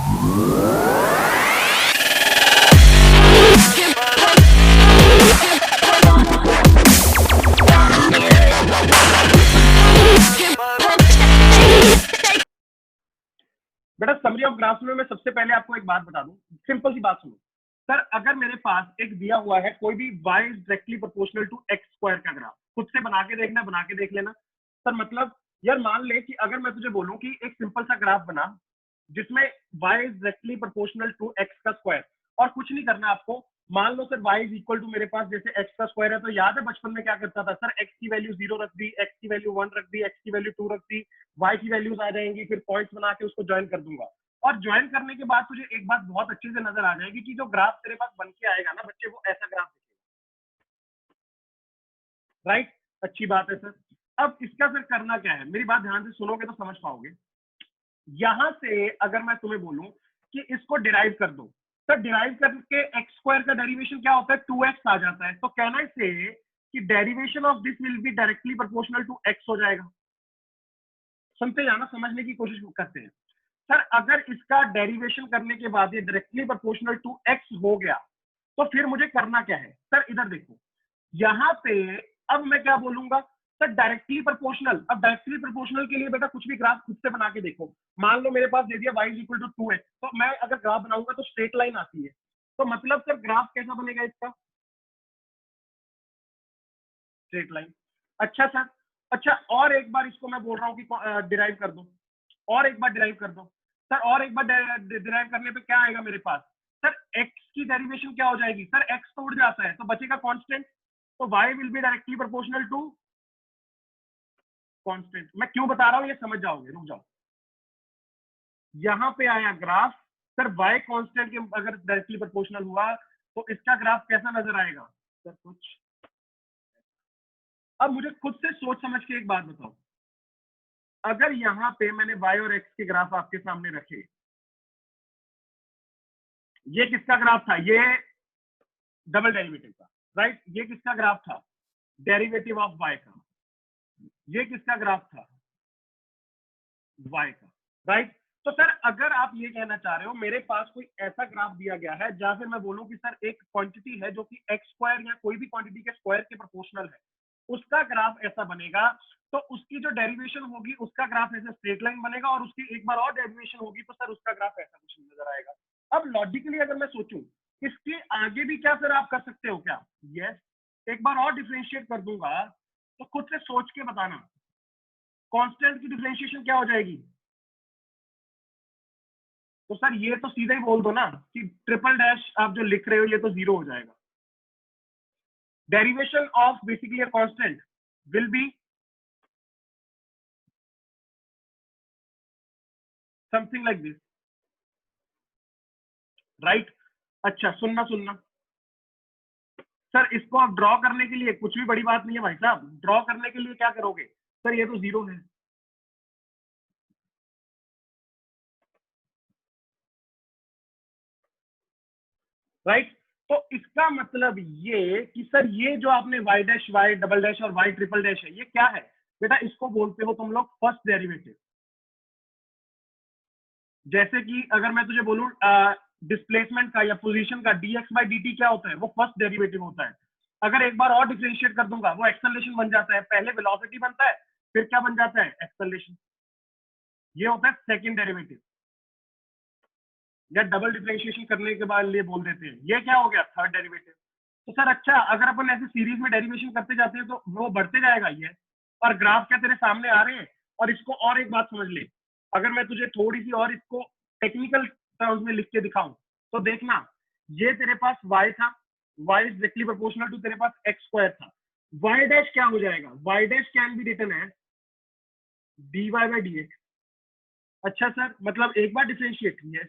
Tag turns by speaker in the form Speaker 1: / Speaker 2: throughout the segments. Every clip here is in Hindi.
Speaker 1: बेटा समरी ऑफ ग्राफ्स में मैं सबसे पहले आपको एक बात बता दूं, सिंपल सी बात सुनो सर। अगर मेरे पास एक दिया हुआ है कोई भी y is directly proportional to X square का ग्राफ, खुद से बना के देखना, बना के देख लेना सर। मतलब यार मान ले कि अगर मैं तुझे बोलूं कि एक सिंपल सा ग्राफ बना जिसमें y is directly proportional to x का स्क्वायर, और कुछ नहीं करना आपको। मान लो sir y is equal to मेरे पास जैसे x का स्क्वायर है, तो याद है बचपन में क्या करता था सर, x की वैल्यू 0 रख दी, x की वैल्यू 1 रख दी, x की वैल्यू 2 रख दी, y की वैल्यूज आ जाएंगी, फिर पॉइंट्स बना के उसको ज्वाइन कर दूंगा। और ज्वाइन करने के बाद तुझे एक बात बहुत अच्छे से नजर आ जाएगी कि जो ग्राफ तेरे पास बन के आएगा ना बच्चे, वो ऐसा ग्राफ दिखेगा। राइट, अच्छी बात है सर। अब इसका सर करना क्या है, मेरी बात ध्यान से सुनोगे तो समझ पाओगे। यहां से अगर मैं तुम्हें बोलूं कि इसको डिराइव कर दो, सर डिराइव करके एक्स स्क्वायर का डेरिवेशन क्या होता है, 2x आ जाता है। तो कहना से कि derivation of this will be directly proportional to X हो जाएगा। सुनते जाना, समझने की कोशिश करते हैं सर। अगर इसका डेरिवेशन करने के बाद ये डायरेक्टली प्रोपोर्शनल टू एक्स हो गया, तो फिर मुझे करना क्या है सर, इधर देखो यहां पे। अब मैं क्या बोलूंगा सर, डायरेक्टली प्रोपोर्शनल। अब डायरेक्टली प्रोपोर्शनल के लिए बेटा कुछ भी ग्राफ खुद से बना के देखो। मान लो मेरे पास दे दिया y इक्वल टू 2x, तो मैं अगर ग्राफ बनाऊंगा तो स्ट्रेट लाइन आती है। तो मतलब सर ग्राफ कैसा बनेगा इसका, स्ट्रेट लाइन। अच्छा सर, अच्छा और एक बार इसको मैं बोल रहा हूँ कि डिराइव कर दो, और एक बार डिराइव कर दो सर। और एक बार डिराइव करने पे क्या आएगा मेरे पास सर, x की डेरिवेशन क्या हो जाएगी सर, x तो उड़ जाता है तो बचेगा कांस्टेंट, तो y will be directly proportional to constant. मैं क्यों बता रहा हूँ ये समझ जाओगे, रुक जाओ। यहां पे आया ग्राफ सर, y कांस्टेंट के अगर डायरेक्टली प्रोपोर्शनल हुआ तो इसका ग्राफ कैसा नजर आएगा सर, कुछ। अब मुझे खुद से सोच समझ के एक बात बताओ, अगर यहाँ पे मैंने y और x के ग्राफ आपके सामने रखे, ये किसका ग्राफ था, ये डबल डेरिवेटिव का, राइट। ये किसका ग्राफ था, डेरिवेटिव ऑफ y का। ये किसका ग्राफ था, y का, राइट। तो सर अगर आप ये कहना चाह रहे हो मेरे पास कोई ऐसा ग्राफ दिया गया है जहां से मैं बोलूं कि सर एक क्वांटिटी है जो कि एक्स स्क्वायर या कोई भी क्वांटिटी के स्क्वायर के प्रोपोर्शनल है, उसका ग्राफ ऐसा बनेगा, तो उसकी जो डेरिवेशन होगी उसका ग्राफ ऐसे स्ट्रेट लाइन बनेगा, और उसकी एक बार और डेरिवेशन होगी तो सर उसका ग्राफ ऐसा कुछ नजर आएगा। अब लॉजिकली अगर मैं सोचूं इसके आगे भी क्या सर आप कर सकते हो क्या, यस। एक बार और डिफ्रेंशिएट कर दूंगा तो खुद से सोच के बताना, कांस्टेंट की डिफरेंशिएशन क्या हो जाएगी। तो सर ये तो सीधा ही बोल दो ना कि ट्रिपल डैश आप जो लिख रहे हो ये तो 0 हो जाएगा। Derivation of basically a constant will be something like this, right. अच्छा सुनना सुनना सर, इसको आप ड्रॉ करने के लिए कुछ भी बड़ी बात नहीं है भाई साहब। ड्रॉ करने के लिए क्या करोगे सर, ये तो 0 है, राइट। तो इसका मतलब ये कि सर ये जो आपने y dash y double dash और y ट्रिपल डैश है, ये क्या है बेटा, इसको बोलते हो तुम लोग फर्स्ट डेरिवेटिव। जैसे कि अगर मैं तुझे बोलूं डिस्प्लेसमेंट का या पोजीशन का dx बाई dt क्या होता है, वो फर्स्ट डेरिवेटिव होता है। अगर एक बार और डिफरेंशिएट कर दूंगा वो एक्सेलरेशन बन जाता है। पहले वेलोसिटी बनता है, फिर क्या बन जाता है, एक्सेलरेशन। ये होता है सेकंड डेरिवेटिव, या डबल डिफरेंशिएशन करने के बाद लिए बोल देते हैं। ये क्या हो गया, थर्ड डेरिवेटिव। तो सर अच्छा, अगर अपन ऐसे सीरीज में डेरिवेशन करते जाते हैं तो वो बढ़ते जाएगा ये, और ग्राफ क्या तेरे सामने आ रहे हैं। और इसको और एक बात समझ ले, अगर मैं तुझे थोड़ी सी और इसको टेक्निकल टर्म्स में लिख के दिखाऊं तो देखना, ये तेरे पास y था, y is directly proportional to तेरे पास x स्क्वायर था। y डैश क्या हो जाएगा, y dash can be written as dy by dx। अच्छा सर, मतलब एक बार differentiate, yes.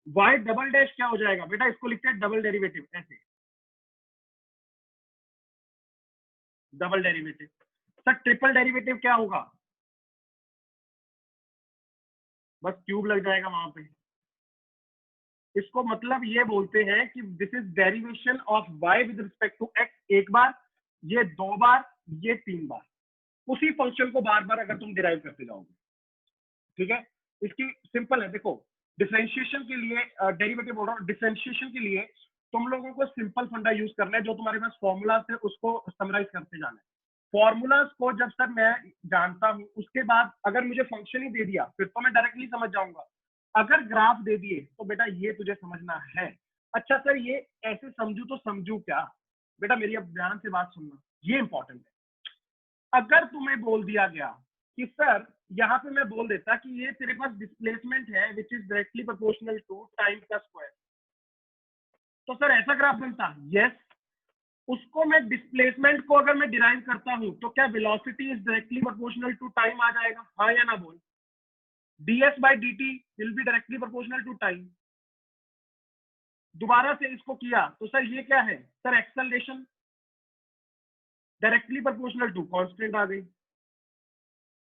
Speaker 1: y double dash क्या हो जाएगा बेटा, इसको लिखते हैं डबल डेरिवेटिव, ऐसे double derivative. Sir triple derivative क्या होगा, बस क्यूब लग जाएगा वहां पे। इसको मतलब ये बोलते हैं कि this is derivation of y with respect to x, एक बार, ये 2 बार, ये 3 बार। उसी फंक्शन को बार बार अगर तुम डिराइव करते जाओगे, ठीक है। इसकी सिंपल है, देखो डिफरेंशिएशन के लिए, डेरिवेटिव बोल रहा हूँ, डिफरेंशिएशन के लिए तुम लोगों को सिंपल फंडा यूज करना है, जो तुम्हारे पास फॉर्मूलाज है उसको समराइज करते जाना है। फॉर्मूलाज को जब सर मैं जानता हूँ, उसके बाद अगर मुझे फंक्शन ही दे दिया फिर तो मैं डायरेक्टली समझ जाऊंगा। अगर ग्राफ दे दिए तो बेटा ये तुझे समझना है। अच्छा सर ये ऐसे समझू तो समझू क्या? बेटा मेरी अब ध्यान से बात सुनना, ये इंपॉर्टेंट है। अगर तुम्हें बोल दिया गया कि सर यहाँ पे मैं बोल देता कि ये तेरे पास डिस्प्लेसमेंट है which is directly proportional to time का स्क्वायर, तो सर ऐसा ग्राफ बनता? यस। उसको मैं डिस्प्लेसमेंट को अगर मैं डिराइव करता हूं तो क्या velocity is directly proportional to time आ जाएगा? हाँ या ना बोल। ds by dt will be directly proportional to time. दोबारा से इसको किया तो सर ये क्या है? Sir acceleration directly proportional to constant आ गई।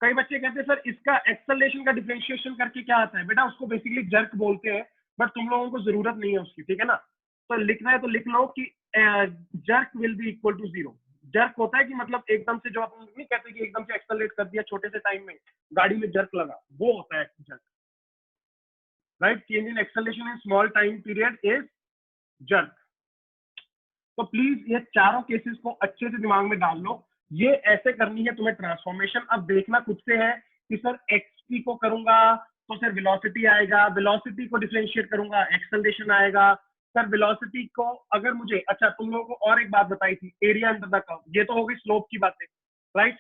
Speaker 1: कई बच्चे कहते हैं सर इसका एक्सेलरेशन का डिफरेंशिएशन करके क्या आता है? बेटा उसको बेसिकली जर्क बोलते हैं, बट तुम लोगों को जरूरत नहीं है उसकी, ठीक है ना? तो लिखना है तो लिख लो कि jerk will be equal to 0। Jerk होता है कि मतलब एकदम से, जो अपन नहीं कहते कि एकदम से एक्सेलरेट कर दिया छोटे से टाइम में, गाड़ी में जर्क लगा, वो होता है jerk, right? Change in acceleration in small time period is jerk. तो प्लीज ये चारों केसेस को अच्छे से दिमाग में डाल लो। ये ऐसे करनी है तुम्हें ट्रांसफॉर्मेशन। अब देखना खुद से है कि सर एक्सटी को करूंगा तो सर वेलोसिटी आएगा, वेलोसिटी को डिफरेंशिएट करूंगा एक्सेलरेशन आएगा। सर वेलोसिटी को अगर मुझे, अच्छा तुम लोगों को और एक बात बताई थी, एरिया अंडर द कर्व, ये तो हो गई स्लोप की बातें, right?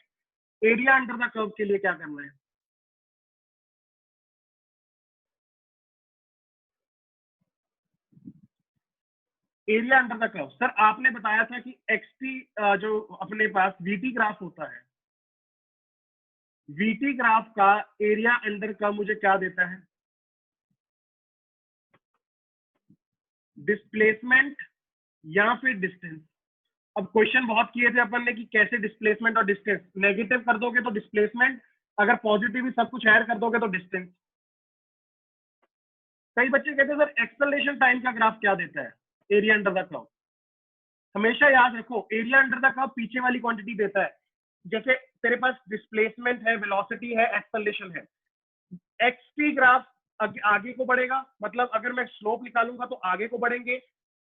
Speaker 1: Area under the curve के लिए क्या करना है? Area under the curve, sir आपने बताया था कि एक्सटी जो अपने पास वीटी ग्राफ होता है, वीटी ग्राफ का एरिया अंडर का मुझे क्या देता है? डिस्प्लेसमेंट या फिर डिस्टेंस। अब क्वेश्चन बहुत किए थे अपन ने कि कैसे डिस्प्लेसमेंट और डिस्टेंस, नेगेटिव कर दोगे तो डिस्प्लेसमेंट, अगर पॉजिटिव ही सब कुछ ऐड कर दोगे तो डिस्टेंस। कई बच्चे कहते हैं सर एक्सेलरेशन टाइम का ग्राफ क्या देता है? Area under the curve. हमेशा याद रखो एरिया अंडर द कर्व पीछे वाली क्वांटिटी देता है। जैसे तेरे पास डिस्प्लेसमेंट है, वेलोसिटी है, एक्सेलरेशन है, एक्सटी ग्राफ आगे को बढ़ेगा, मतलब अगर मैं स्लोप निकालूंगा तो आगे को बढ़ेंगे,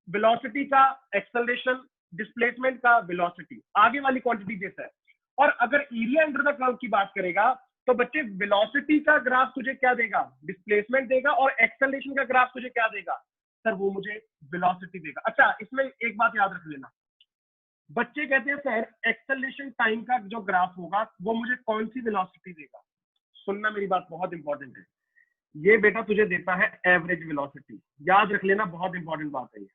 Speaker 1: वेलोसिटी का एक्सेलरेशन, डिस्प्लेसमेंट का वेलोसिटी, आगे वाली क्वांटिटी जैसा है। और अगर एरिया अंडर द कर्व की बात करेगा तो बच्चे वेलोसिटी का ग्राफ तुझे क्या देगा? डिस्प्लेसमेंट देगा। और एक्सेलरेशन का ग्राफ तुझे क्या देगा? सर वो मुझे वेलोसिटी देगा। अच्छा इसमें एक बात याद रख लेना, बच्चे कहते हैं सर एक्सेलरेशन टाइम का जो ग्राफ होगा वो मुझे कौन सी वेलोसिटी देगा? सुनना मेरी बात बहुत इंपॉर्टेंट है, ये बेटा तुझे देता है एवरेज वेलोसिटी। याद रख लेना, बहुत इंपॉर्टेंट बात है ये,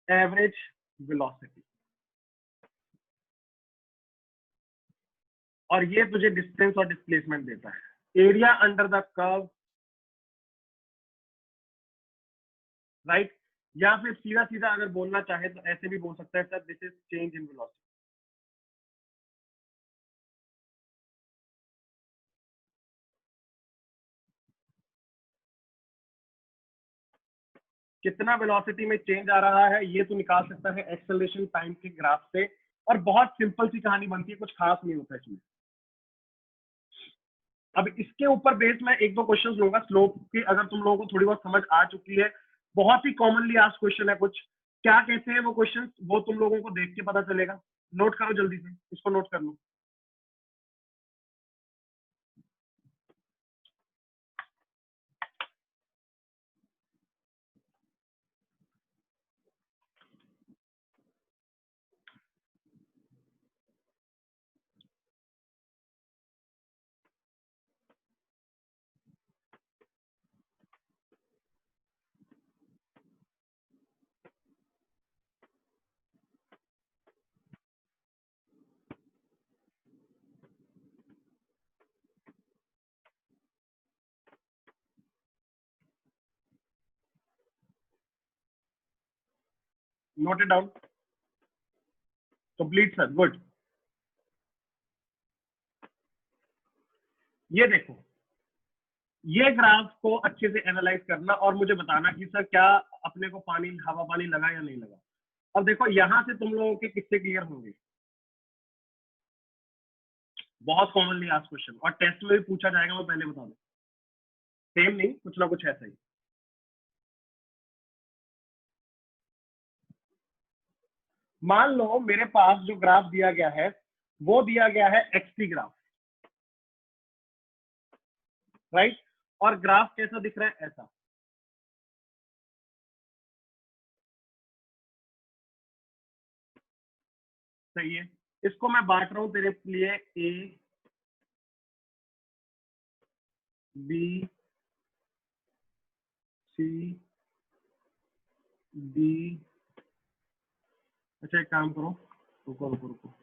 Speaker 1: एवरेज वेलोसिटी। और ये तुझे डिस्टेंस और डिस्प्लेसमेंट देता है। Area under the curve, right? या फिर सीधा सीधा अगर बोलना चाहे तो ऐसे भी बोल सकता है sir this is change in velocity. कितना वेलोसिटी में चेंज आ रहा है ये तो निकाल सकता है एक्सेलरेशन टाइम के ग्राफ से। और बहुत सिंपल सी कहानी बनती है, कुछ खास नहीं होता इसमें। अब इसके ऊपर बेस मैं एक दो क्वेश्चन लूंगा स्लोप की, अगर तुम लोगों को थोड़ी बहुत समझ आ चुकी है। बहुत ही कॉमनली आस्क्ड क्वेश्चन है कुछ, क्या कहते हैं वो क्वेश्चन, वो तुम लोगों को देख के पता चलेगा। नोट करो जल्दी से, इसको नोट कर लो। Note it down, complete sir, good. ये देखो, ये ग्राफ को अच्छे से एनालाइज करना और मुझे बताना कि सर क्या अपने को पानी, हवा पानी लगा या नहीं लगा। अब देखो यहां से तुम लोगों के किससे क्लियर होंगे, बहुत कॉमनली आज क्वेश्चन, और टेस्ट में भी पूछा जाएगा, मैं पहले बता दूं। सेम नहीं, कुछ ना कुछ ऐसा ही। मान लो मेरे पास जो ग्राफ दिया गया है वो दिया गया है एक्स3 ग्राफ, राइट, और ग्राफ कैसा दिख रहा है, ऐसा। सही है, इसको मैं बांट रहा हूं तेरे लिए ए बी सी डी। अच्छा एक काम करो, रुको रुको रुको,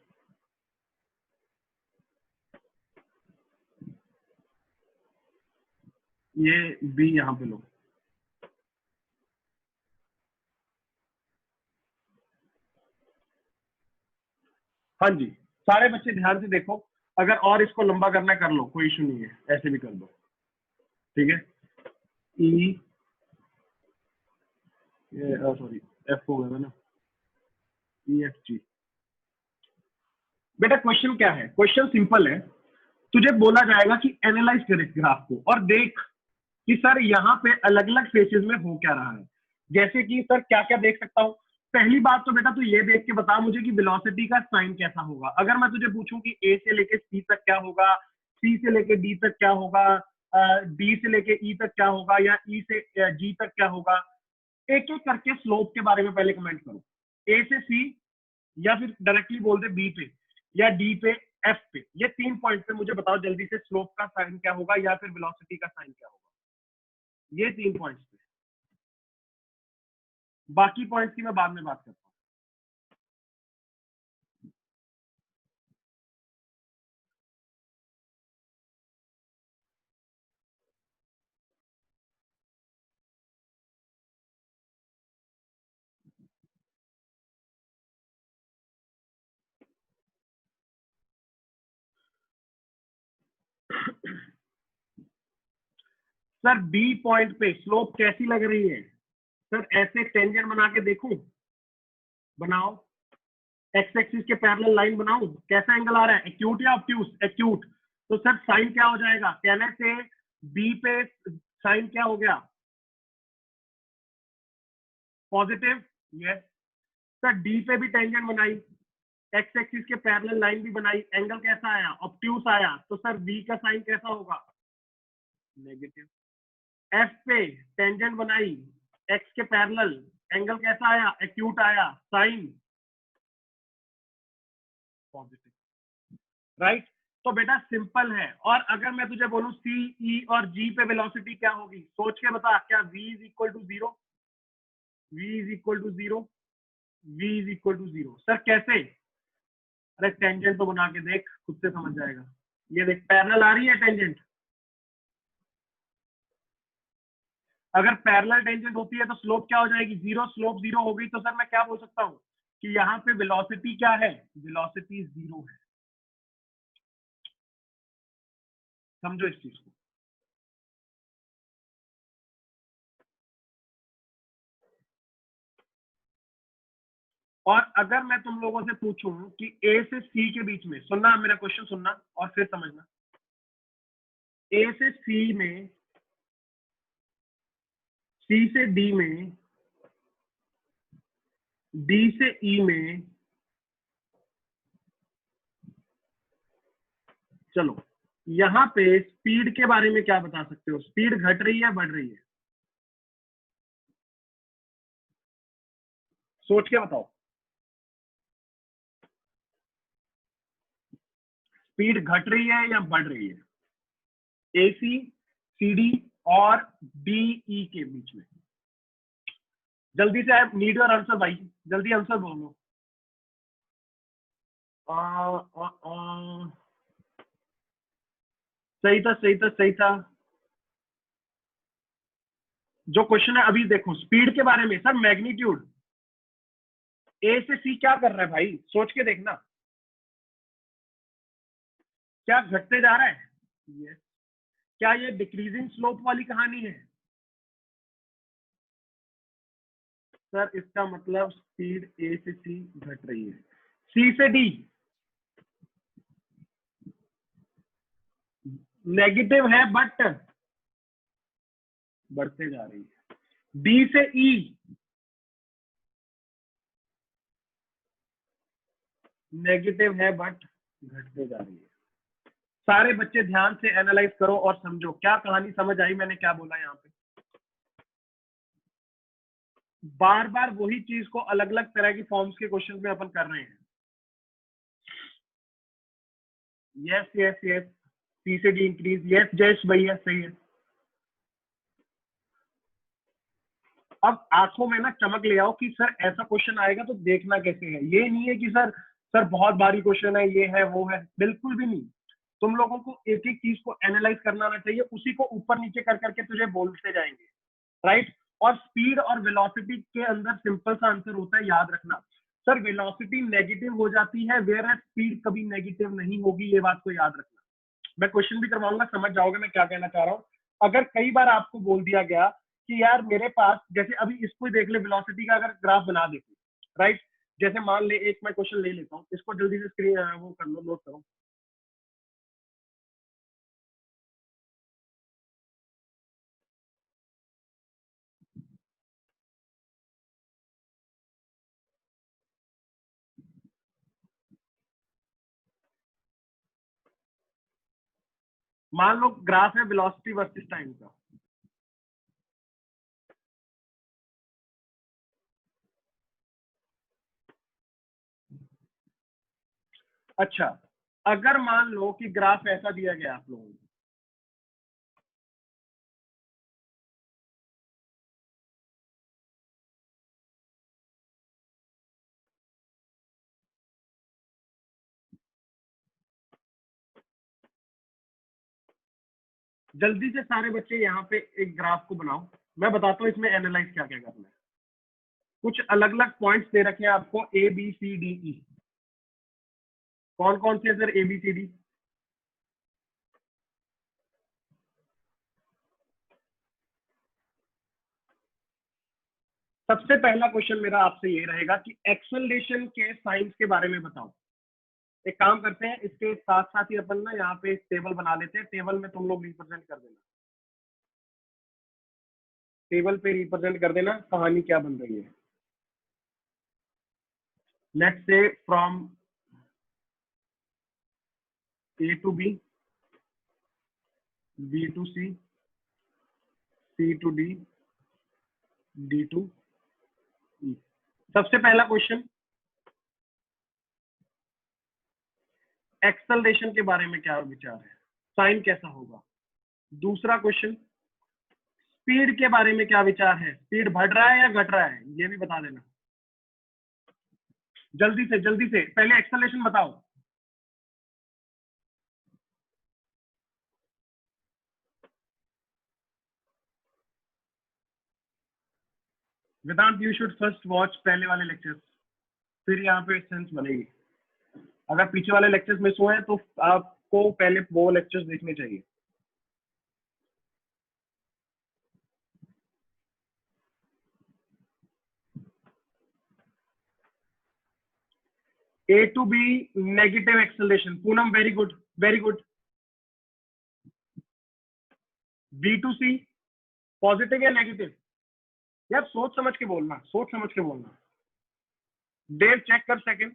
Speaker 1: ये बी यहां पे लो। हाँ जी, सारे बच्चे ध्यान से देखो, अगर और इसको लंबा करना कर लो, कोई इशू नहीं है, ऐसे भी कर दो, ठीक है। ई, सॉरी एफ हो गया ना, ई एफ जी। बेटा क्वेश्चन क्या है, क्वेश्चन सिंपल है, तुझे बोला जाएगा कि एनालाइज कर इस ग्राफ को और देख कि सर यहाँ पे अलग अलग फेसेस में हो क्या रहा है। जैसे कि सर क्या क्या देख सकता हूँ, पहली बात तो बेटा तू ये देख के बता मुझे कि वेलोसिटी का साइन कैसा होगा। अगर मैं तुझे पूछूं कि ए से लेके सी तक क्या होगा, सी से लेके डी तक क्या होगा, डी से लेके ई तक क्या होगा, या ई से जी तक क्या होगा, एक एक करके स्लोप के बारे में पहले कमेंट करो। ए से सी, या फिर डायरेक्टली बोल दे बी पे या डी पे एफ पे, ये 3 पॉइंट पे मुझे बताओ जल्दी से स्लोप का साइन क्या होगा या फिर वेलोसिटी का साइन क्या होगा, ये 3 पॉइंट्स पे। बाकी पॉइंट्स की मैं बाद में बात करता हूँ। सर बी पॉइंट पे स्लोप कैसी लग रही है, सर ऐसे टेंजेंट बना के देखूं, बनाओ, एक्स एक्सिस के पैरेलल लाइन बनाऊं, कैसा एंगल आ रहा है, एक्यूट या ऑब्ट्यूस, एक्यूट। तो सर साइन क्या हो जाएगा, कहने से बी पे साइन क्या हो गया, पॉजिटिव, यस। सर डी पे भी टेंजेंट बनाई, एक्स एक्सिस के पैरेलल लाइन भी बनाई, एंगल कैसा आया, ऑब्ट्यूस आया, तो सर बी का साइन कैसा होगा, नेगेटिव। एफ पे टेंजेंट बनाई, एक्स के पैरेलल, एंगल कैसा आया, एक्यूट आया, साइन पॉजिटिव, राइट। तो बेटा सिंपल है। और अगर मैं तुझे बोलूं सी ई और जी पे वेलोसिटी क्या होगी, सोच के बता, क्या v is equal to zero, v is equal to zero, v is equal to zero. Sir कैसे, अरे टेंजेंट तो बना के देख, खुद से समझ जाएगा। ये देख पैरेलल आ रही है टेंजेंट, अगर पैरेलल टेंजेंट होती है तो स्लोप क्या हो जाएगी, जीरो, स्लोप जीरो होगी। तो सर मैं क्या बोल सकता हूँ कि यहाँ पे वेलोसिटी क्या है, वेलोसिटी जीरो है। समझो इस चीज को। और अगर मैं तुम लोगों से पूछूं कि ए से सी के बीच में, सुनना मेरा क्वेश्चन, सुनना और फिर समझना, ए से सी में, सी से डी में, डी से ई में, चलो यहां पे स्पीड के बारे में क्या बता सकते हो, स्पीड घट रही है बढ़ रही है, सोच के बताओ। स्पीड घट रही है या बढ़ रही है, ए सी सी डी और डी ई के बीच में। जल्दी से आप नीड योर आंसर भाई, जल्दी आंसर बोलो। आ, आ, आ, सही था सही था सही था। जो क्वेश्चन है अभी देखो स्पीड के बारे में, सर मैग्नीट्यूड, ए से सी क्या कर रहा है भाई, सोच के देखना, क्या घटते जा रहा है, yes. क्या ये डिक्रीजिंग स्लोप वाली कहानी है, सर इसका मतलब स्पीड ए से सी घट रही है। सी से डी, नेगेटिव है बट बढ़ते जा रही है। डी से ई नेगेटिव है बट घटते जा रही है। सारे बच्चे ध्यान से एनालाइज करो और समझो क्या कहानी, समझ आई मैंने क्या बोला यहाँ पे। बार बार वही चीज को अलग अलग तरह की फॉर्म्स के क्वेश्चंस में अपन कर रहे हैं। यस यस यस, सी से डी इंक्रीज, यस जयेश भैया सही है। अब आंखों में ना चमक ले आओ कि सर ऐसा क्वेश्चन आएगा तो देखना कैसे है। ये नहीं है कि सर सर बहुत भारी क्वेश्चन है, ये है वो है, बिल्कुल भी नहीं। तुम लोगों को एक एक चीज को एनालाइज करना आना चाहिए, उसी को ऊपर नीचे कर करके तुझे बोलते जाएंगे, राइट। और स्पीड और वेलोसिटी के अंदर सिंपल सा आंसर होता है, याद रखना। सर वेलोसिटी नेगेटिव हो जाती है, वेयर एज स्पीड कभी नेगेटिव नहीं होगी, ये बात को याद रखना। मैं क्वेश्चन भी करवाऊंगा, समझ जाओगे मैं क्या कहना चाह रहा हूँ। अगर कई बार आपको बोल दिया गया कि यार मेरे पास, जैसे अभी इसको ही देख ले, वेलोसिटी का अगर ग्राफ बना दे, राइट। जैसे मान ले, एक मैं क्वेश्चन ले लेता हूँ, इसको जल्दी से स्क्रीन वो कर लो, नोट करो। मान लो ग्राफ है वेलोसिटी वर्सेस टाइम का। अच्छा, अगर मान लो कि ग्राफ ऐसा दिया गया आप लोगों को, जल्दी से सारे बच्चे यहाँ पे एक ग्राफ को बनाओ। मैं बताता हूँ इसमें एनालाइज क्या क्या करना है। कुछ अलग अलग पॉइंट्स दे रखे हैं आपको, ए बी सी डी ई। कौन कौन से है sir A B C D? सबसे पहला क्वेश्चन मेरा आपसे ये रहेगा कि एक्सेलरेशन के साइंस के बारे में बताओ। एक काम करते हैं, इसके साथ साथ ही अपन ना यहाँ पे टेबल बना लेते हैं, टेबल में तुम लोग रिप्रेजेंट कर देना, टेबल पे रिप्रेजेंट कर देना कहानी क्या बन रही है। Let's say from A to B, B to C, C to D, D to E. सबसे पहला क्वेश्चन, एक्सेलरेशन के बारे में क्या विचार है, साइन कैसा होगा। दूसरा क्वेश्चन, स्पीड के बारे में क्या विचार है, स्पीड बढ़ रहा है या घट रहा है, ये भी बता देना। जल्दी से पहले एक्सेलरेशन बताओ। वेदांत, यू शुड फर्स्ट वॉच पहले वाले लेक्चर्स, फिर यहाँ पे सेंस बनेगी। अगर पीछे वाले लेक्चर्स मिस हुए हैं तो आपको पहले वो लेक्चर्स देखने चाहिए। A to B negative acceleration, Poonam very good very good. B to C positive या नेगेटिव? यार सोच समझ के बोलना, सोच समझ के बोलना। देव चेक कर second.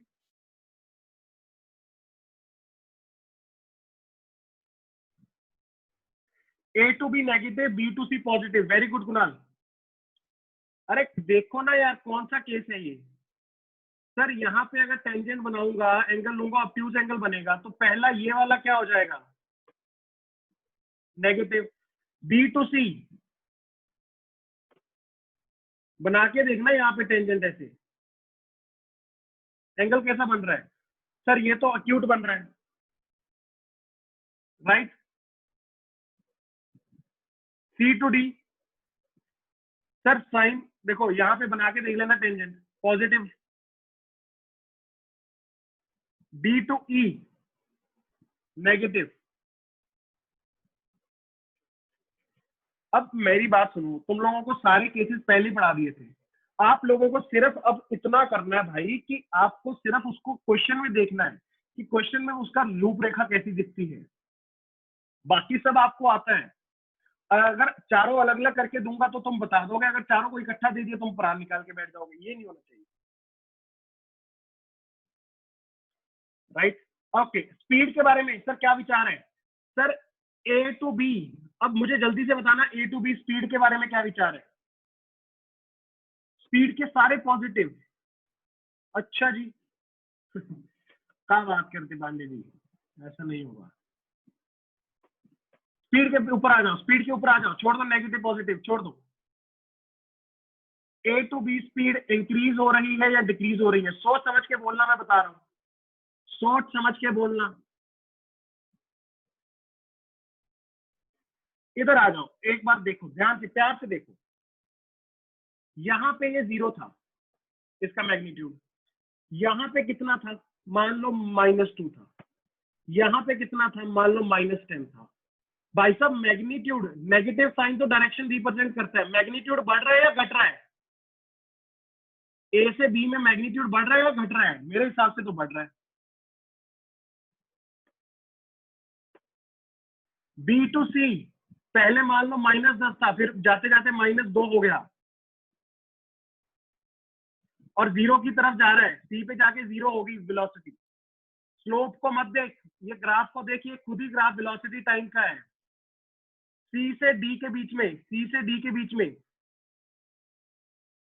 Speaker 1: A to B negative, B to C positive, very good Kunal. अरे देखो ना यार, कौन सा केस है ये। सर यहाँ पे अगर टेंजेंट बनाऊंगा, एंगल लूंगा, ऑब्ट्यूज एंगल बनेगा, तो पहला ये वाला क्या हो जाएगा, नेगेटिव। बी टू सी बना के देखना, यहाँ पे टेंजेंट ऐसे, एंगल कैसा बन रहा है। सर ये तो अक्यूट बन रहा है, right. C to D, sir sine देखो यहाँ पे बना के देख लेना, tangent positive. D to E negative. अब मेरी बात सुनो, तुम लोगों को सारे केसेस पहले पढ़ा दिए थे। आप लोगों को सिर्फ अब इतना करना है भाई कि आपको सिर्फ उसको क्वेश्चन में देखना है कि क्वेश्चन में उसका रूपरेखा कैसी दिखती है। बाकी सब आपको आता है। अगर चारों अलग अलग करके दूंगा तो तुम बता दोगे, अगर चारों को इकट्ठा दे दिया तुम परान निकाल के बैठ जाओगे, ये नहीं होना चाहिए। Right, okay. स्पीड के बारे में सर क्या विचार है? सर ए टू बी, अब मुझे जल्दी से बताना ए टू बी स्पीड के बारे में क्या विचार है? स्पीड के सारे पॉजिटिव। अच्छा जी क्या बात करते पांडे जी, ऐसा नहीं होगा। स्पीड के ऊपर आ जाओ, स्पीड के ऊपर आ जाओ, छोड़ दो नेगेटिव पॉजिटिव छोड़ दो। ए टू बी स्पीड इंक्रीज हो रही है या डिक्रीज हो रही है? सोच समझ के बोलना, मैं बता रहा हूं, सोच समझ के बोलना। इधर आ जाओ, एक बार देखो, ध्यान से प्यार से देखो। यहां पे ये 0 था, इसका मैग्नीट्यूड। यहां पे कितना था? मान लो -2 था। यहां पे कितना था? मान लो -10 था। भाई साहब मैग्नीट्यूड, नेगेटिव साइन तो डायरेक्शन रिप्रेजेंट करता है। मैग्नीट्यूड बढ़ रहा है या घट रहा है? ए से बी में मैग्नीट्यूड बढ़ रहा है या घट रहा है? मेरे हिसाब से तो बढ़ रहा है। बी टू सी, पहले मान लो -10 था, फिर जाते जाते -2 हो गया और 0 की तरफ जा रहा है। सी पे जाके 0 होगी वेलोसिटी। स्लोप को मत देख, ये ग्राफ को देखिए, खुद ही ग्राफ वेलोसिटी टाइम का है। सी से डी के बीच में, सी से डी के बीच में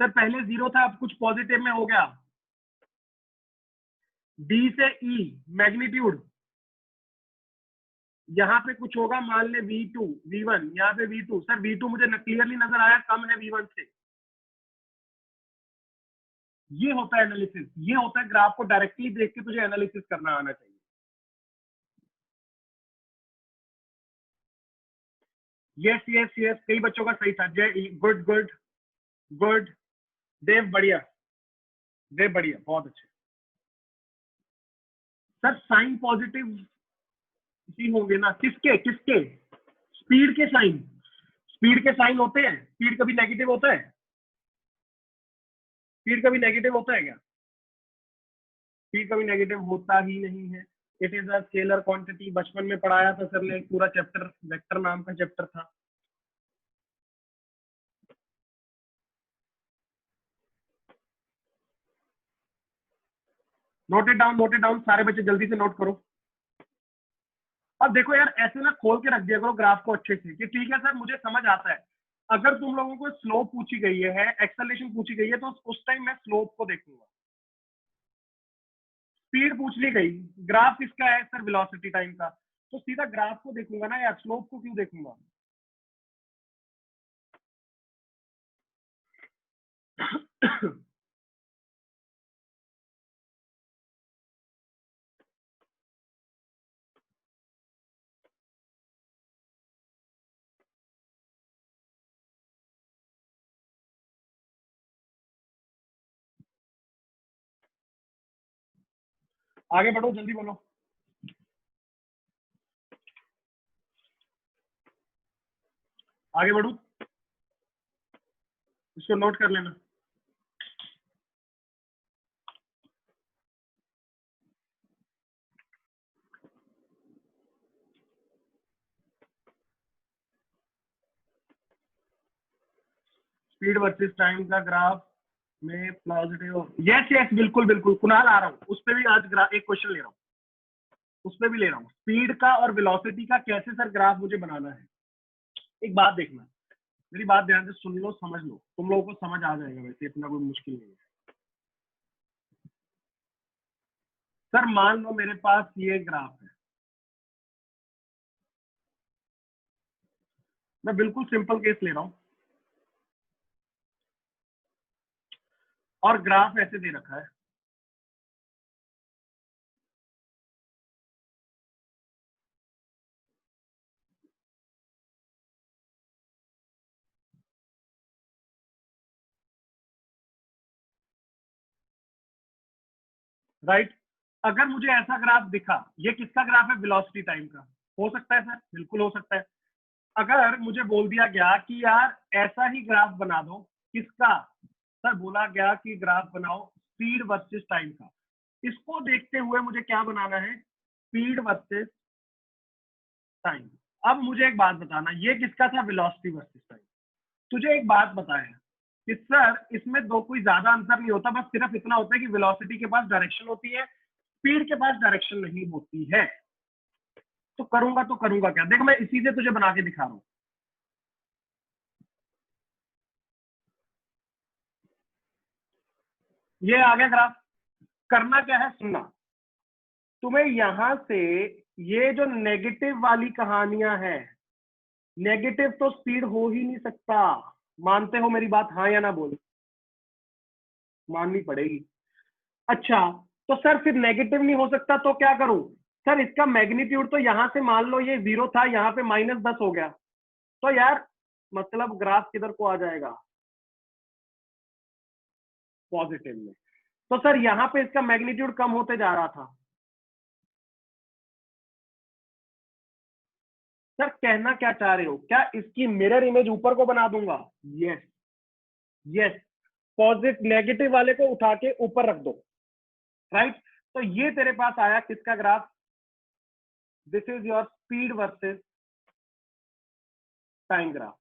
Speaker 1: सर पहले 0 था, अब कुछ पॉजिटिव में हो गया। डी से ई मैग्नीट्यूड, यहाँ पे कुछ होगा, मान ले V2 V1, यहाँ पे V2। सर V2 मुझे क्लियरली नजर आया कम है V1 से। ये होता है एनालिसिस, ये होता है ग्राफ को डायरेक्टली देख के तुझे एनालिसिस करना आना चाहिए। यस यस यस, कई बच्चों का सही था। जय, गुड गुड गुड। देव बढ़िया, देव बढ़िया, बहुत अच्छे। सर साइन पॉजिटिव ही होंगे ना? किसके किसके? स्पीड के साइन, स्पीड के साइन होते हैं? स्पीड कभी नेगेटिव होता है? स्पीड कभी नेगेटिव होता है क्या? स्पीड कभी नेगेटिव होता ही नहीं है। It is a scalar quantity, बचपन में पढ़ाया था सर ने, पूरा चैप्टर, वेक्टर नाम का चैप्टर था। नोटेड डाउन, नोटेड डाउन, सारे बच्चे जल्दी से नोट करो। अब देखो यार, ऐसे ना खोल के रख दिया करो ग्राफ को अच्छे से कि ठीक है सर मुझे समझ आता है। अगर तुम लोगों को स्लोप पूछी गई है, एक्सेलरेशन पूछी गई है, तो उस टाइम मैं स्लोप को देखूंगा। स्पीड पूछ ली गई, ग्राफ किसका है सर? वेलोसिटी टाइम का, तो सीधा ग्राफ को देखूंगा ना यार, स्लोप को क्यों देखूंगा? आगे बढ़ो, जल्दी बोलो। आगे बढ़ो, इसको नोट कर लेना। स्पीड वर्सेस टाइम का ग्राफ में पॉजिटिव, यस यस, बिल्कुल बिल्कुल कुणाल, आ रहा हूँ उस पर भी। आज एक क्वेश्चन ले रहा हूँ, उस पर भी ले रहा हूँ। स्पीड का और वेलोसिटी का कैसे सर ग्राफ मुझे बनाना है? एक बात देखना, मेरी बात ध्यान से सुन लो, समझ लो, तुम लोगों को समझ आ जाएगा, वैसे इतना कोई मुश्किल नहीं है। सर मान लो मेरे पास ये ग्राफ है, मैं बिल्कुल सिंपल केस ले रहा हूं, और ग्राफ ऐसे दे रखा है। राइट, अगर मुझे ऐसा ग्राफ दिखा, ये किसका ग्राफ है? वेलोसिटी टाइम का। हो सकता है सर, बिल्कुल हो सकता है। अगर मुझे बोल दिया गया कि यार ऐसा ही ग्राफ बना दो, किसका? सर बोला गया कि ग्राफ बनाओ स्पीड वर्सेस टाइम का। इसको देखते हुए मुझे क्या बनाना है? Speed versus time. अब मुझे एक बात बताना, ये किसका था, वेलोसिटी वर्सेस टाइम। तुझे एक बात बताया कि सर इसमें दो कोई ज्यादा अंतर नहीं होता, बस सिर्फ इतना होता है कि वेलोसिटी के पास डायरेक्शन होती है, स्पीड के पास डायरेक्शन नहीं होती है। तो करूंगा क्या, देख मैं इसी से तुझे बना के दिखा रहा हूं। ये आ गया ग्राफ। करना क्या है, सुनना। तुम्हें यहां से ये जो नेगेटिव वाली कहानियां हैं, नेगेटिव तो स्पीड हो ही नहीं सकता। मानते हो मेरी बात, हाँ या ना बोल, माननी पड़ेगी। अच्छा, तो सर फिर नेगेटिव नहीं हो सकता तो क्या करूं। सर इसका मैग्नीट्यूड तो यहां से मान लो ये 0 था, यहां पे -10 हो गया, तो यार मतलब ग्राफ किधर को आ जाएगा, पॉजिटिव में। तो सर यहां पे इसका मैग्नीट्यूड कम होते जा रहा था। सर कहना क्या चाह रहे हो, क्या इसकी मिरर इमेज ऊपर को बना दूंगा। यस, यस, पॉजिटिव नेगेटिव वाले को उठा के ऊपर रख दो। राइट, तो ये तेरे पास आया किसका graph, this is your speed versus time graph.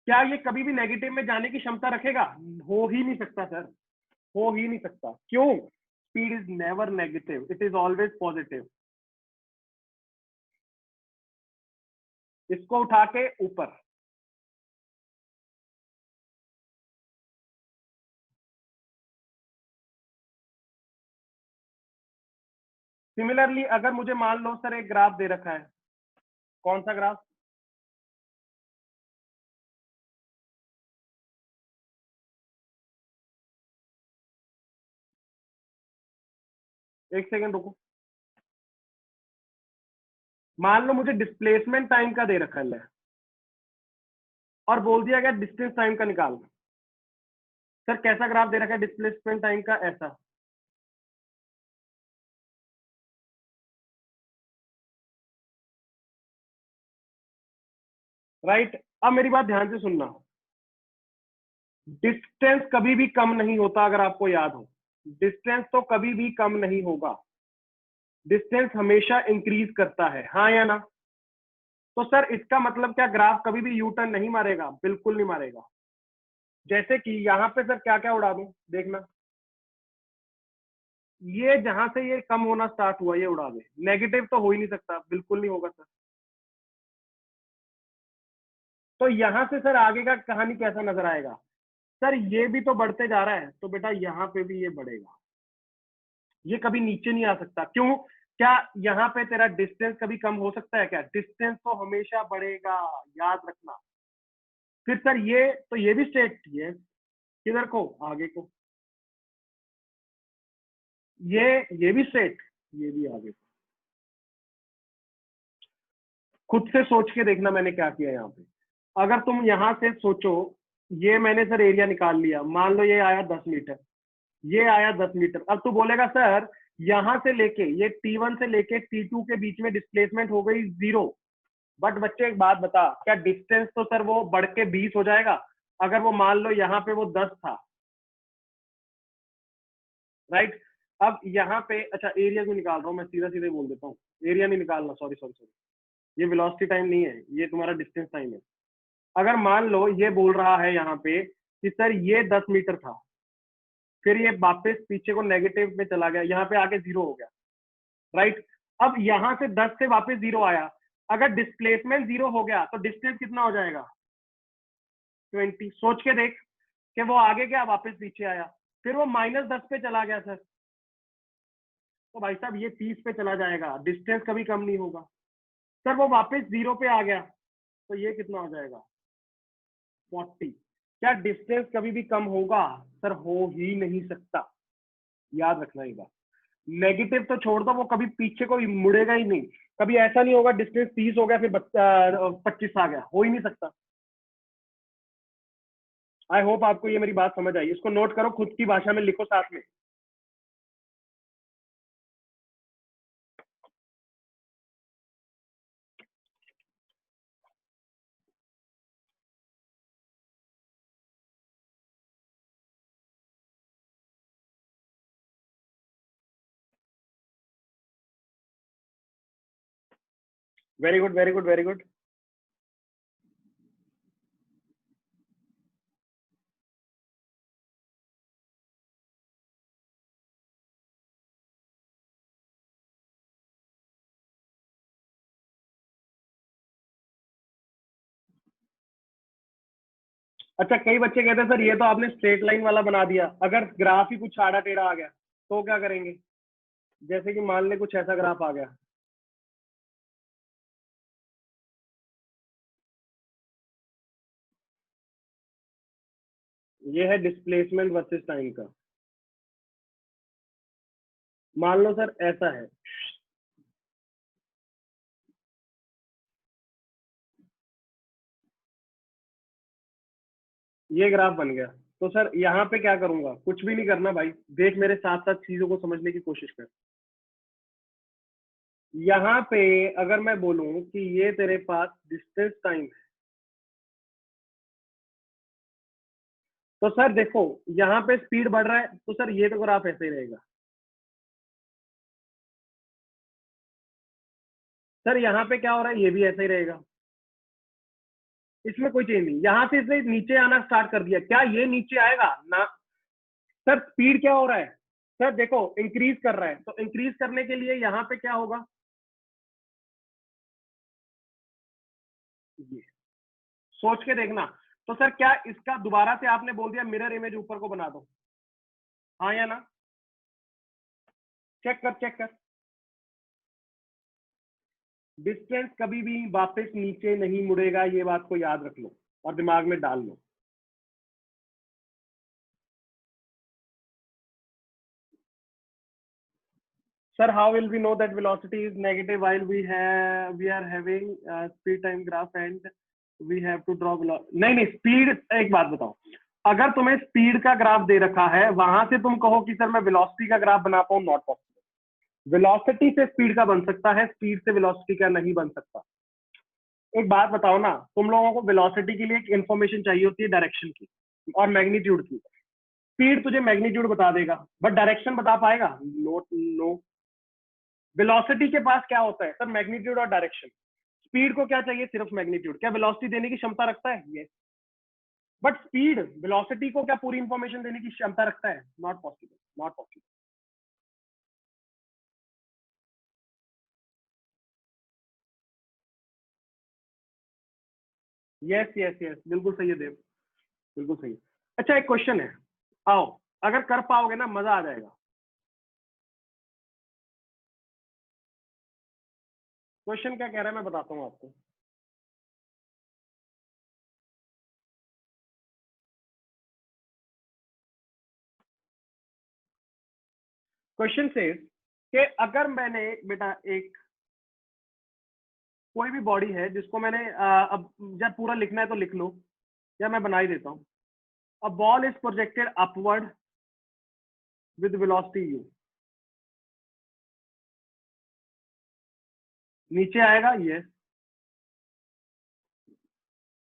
Speaker 1: क्या ये कभी भी नेगेटिव में जाने की क्षमता रखेगा, हो ही नहीं सकता सर, हो ही नहीं सकता। क्यों, speed is never negative, it is always positive. इसको उठा के ऊपर। सिमिलरली अगर मुझे मान लो सर एक ग्राफ दे रखा है, कौन सा ग्राफ, एक सेकंड रुको। मान लो मुझे डिस्प्लेसमेंट टाइम का दे रखा है और बोल दिया गया डिस्टेंस टाइम का निकाल। सर कैसा ग्राफ दे रखा है डिस्प्लेसमेंट टाइम का, ऐसा। राइट, अब मेरी बात ध्यान से सुनना। डिस्टेंस कभी भी कम नहीं होता, अगर आपको याद हो, डिस्टेंस तो कभी भी कम नहीं होगा, डिस्टेंस हमेशा इंक्रीज करता है, हाँ या ना। तो सर इसका मतलब क्या, ग्राफ कभी भी यू टर्न नहीं मारेगा, बिल्कुल नहीं मारेगा। जैसे कि यहां पे सर क्या क्या उड़ा दूं, देखना, ये जहां से ये कम होना स्टार्ट हुआ ये उड़ा दे, नेगेटिव तो हो ही नहीं सकता, बिल्कुल नहीं होगा सर। तो यहां से सर आगे का कहानी कैसा नजर आएगा, सर ये भी तो बढ़ते जा रहा है, तो बेटा यहाँ पे भी ये बढ़ेगा, ये कभी नीचे नहीं आ सकता। क्यों, क्या यहाँ पे तेरा डिस्टेंस कभी कम हो सकता है क्या, डिस्टेंस तो हमेशा बढ़ेगा, याद रखना। फिर सर ये तो ये भी स्ट्रेट, ये किधर को, आगे को, ये भी स्ट्रेट, ये भी आगे को। खुद से सोच के देखना मैंने क्या किया यहाँ पे। अगर तुम यहां से सोचो, ये मैंने सर एरिया निकाल लिया, मान लो ये आया 10 मीटर, ये आया 10 मीटर। अब तू बोलेगा सर यहां से लेके ये T1 से लेके T2 के बीच में डिस्प्लेसमेंट हो गई 0। बट बच्चे एक बात बता, क्या डिस्टेंस तो सर वो बढ़ के 20 हो जाएगा, अगर वो मान लो यहाँ पे वो 10 था। राइट, अब यहाँ पे अच्छा एरिया क्यों निकाल रहा हूँ मैं, सीधा सीधे बोल देता हूँ, एरिया नहीं निकालना, सॉरी सॉरी सॉरी, ये वेलोसिटी टाइम नहीं है, ये तुम्हारा डिस्टेंस टाइम है। अगर मान लो ये बोल रहा है यहाँ पे कि सर ये 10 मीटर था, फिर ये वापस पीछे को नेगेटिव में चला गया, यहाँ पे आके 0 हो गया। राइट, अब यहां से 10 से वापस 0 आया, अगर डिस्प्लेसमेंट 0 हो गया तो डिस्टेंस कितना हो जाएगा, 20। सोच के देख कि वो आगे गया वापस पीछे आया, फिर वो -10 पे चला गया सर, तो भाई साहब ये 30 पे चला जाएगा, डिस्टेंस कभी कम नहीं होगा। सर वो वापस 0 पे आ गया, तो ये कितना हो जाएगा, 40। क्या डिस्टेंस कभी भी कम होगा, सर हो ही नहीं सकता, याद रखना ये बात। नेगेटिव तो छोड़ दो, वो कभी पीछे को मुड़ेगा ही नहीं, कभी ऐसा नहीं होगा डिस्टेंस 30 हो गया फिर 25 आ गया, हो ही नहीं सकता। आई होप आपको ये मेरी बात समझ आई, इसको नोट करो, खुद की भाषा में लिखो साथ में। Very good, very good, very good. अच्छा, कई बच्चे कहते हैं सर ये तो आपने स्ट्रेट लाइन वाला बना दिया, अगर ग्राफ ही कुछ आड़ा टेढ़ा आ गया तो क्या करेंगे? जैसे कि मान ले कुछ ऐसा ग्राफ आ गया, ये है डिस्प्लेसमेंट वर्सेस टाइम का। मान लो सर ऐसा है, ये ग्राफ बन गया, तो सर यहाँ पे क्या करूंगा? कुछ भी नहीं करना भाई, देख मेरे साथ साथ चीजों को समझने की कोशिश कर। यहाँ पे अगर मैं बोलूं कि ये तेरे पास डिस्टेंस टाइम है, तो सर देखो यहाँ पे स्पीड बढ़ रहा है, तो सर ये तो ग्राफ ऐसे ही रहेगा। सर यहाँ पे क्या हो रहा है? ये भी ऐसे ही रहेगा, इसमें कोई चेंज नहीं। यहाँ से इसने नीचे आना स्टार्ट कर दिया, क्या ये नीचे आएगा ना? सर स्पीड क्या हो रहा है? सर देखो इंक्रीज कर रहा है, तो इंक्रीज करने के लिए यहाँ पे क्या होगा? ये सोच के देखना। तो सर क्या इसका दोबारा से आपने बोल दिया मिरर इमेज ऊपर को बना दो, हाँ या ना? चेक कर, चेक कर। डिस्टेंस कभी भी वापस नीचे नहीं मुड़ेगा, ये बात को याद रख लो और दिमाग में डाल लो। Sir, how will we know that velocity is negative while we are having speed time graph and we have to draw नहीं नहीं स्पीड, एक बात बताओ, अगर तुम्हें स्पीड का ग्राफ दे रखा है, वहां से तुम कहो कि सर मैं वेलोसिटी का ग्राफ बना पाऊं, नॉट पॉसिबल। वेलोसिटी से स्पीड का बन सकता है, स्पीड से वेलोसिटी का नहीं बन सकता। एक बात बताओ ना, तुम लोगों को वेलोसिटी के लिए एक इन्फॉर्मेशन चाहिए होती है डायरेक्शन की और मैग्नीट्यूड की। स्पीड तुझे मैग्नीट्यूड बता देगा, बट डायरेक्शन बता पाएगा? No no. वेलोसिटी के पास क्या होता है सर? मैग्नीट्यूड और डायरेक्शन। स्पीड को क्या चाहिए? सिर्फ मैग्नीट्यूड। क्या वेलोसिटी देने की क्षमता रखता है? ये। बट स्पीड वेलोसिटी को क्या पूरी इंफॉर्मेशन देने की क्षमता रखता है? Not possible, not possible. Yes yes yes, बिल्कुल सही है देव, बिल्कुल सही है। अच्छा एक क्वेश्चन है, आओ, अगर कर पाओगे ना मजा आ जाएगा। क्वेश्चन क्या कह रहा है मैं बताता हूँ आपको। क्वेश्चन से कि अगर मैंने बेटा एक कोई भी बॉडी है जिसको मैंने अब जब पूरा लिखना है तो लिख लो, या मैं बना ही देता हूँ। A ball is projected upward with velocity u, नीचे आएगा ये